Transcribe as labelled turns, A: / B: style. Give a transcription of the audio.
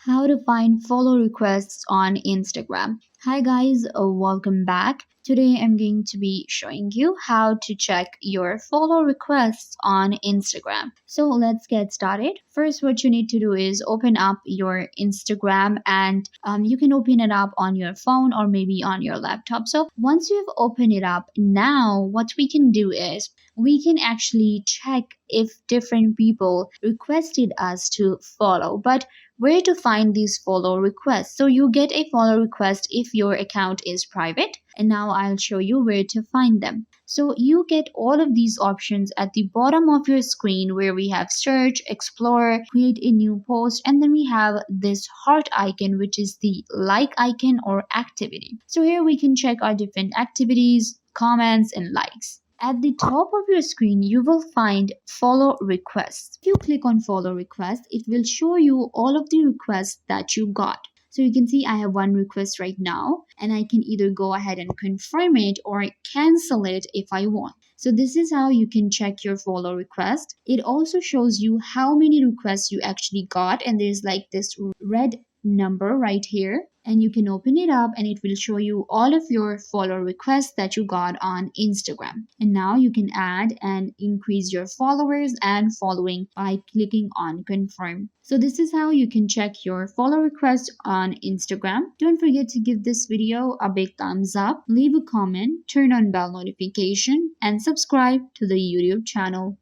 A: How to find follow requests on Instagram. Hi guys, welcome back. Today I'm going to be showing you how to check your follow requests on Instagram. So let's get started. First, what you need to do is open up your Instagram, and you can open it up on your phone or maybe on your laptop. So once you've opened it up, now what we can do is we can actually check if different people requested us to follow. But where to find these follow requests? So you get a follow request if your account is private, and now I'll show you where to find them. So you get all of these options at the bottom of your screen where we have search, explore, create a new post, and then we have this heart icon, which is the like icon or activity. So here we can check our different activities, comments, and likes. At the top of your screen, you will find follow requests. If you click on follow request, it will show you all of the requests that you got. So you can see I have one request right now, and I can either go ahead and confirm it or cancel it if I want. So this is how you can check your follow request. It also shows you how many requests you actually got, and there's like this red number right here, and you can open it up and it will show you all of your follow requests that you got on Instagram. And now you can add and increase your followers and following by clicking on confirm. So this is how you can check your follow request on Instagram. Don't forget to give this video a big thumbs up, leave a comment, turn on bell notification, and subscribe to the YouTube channel.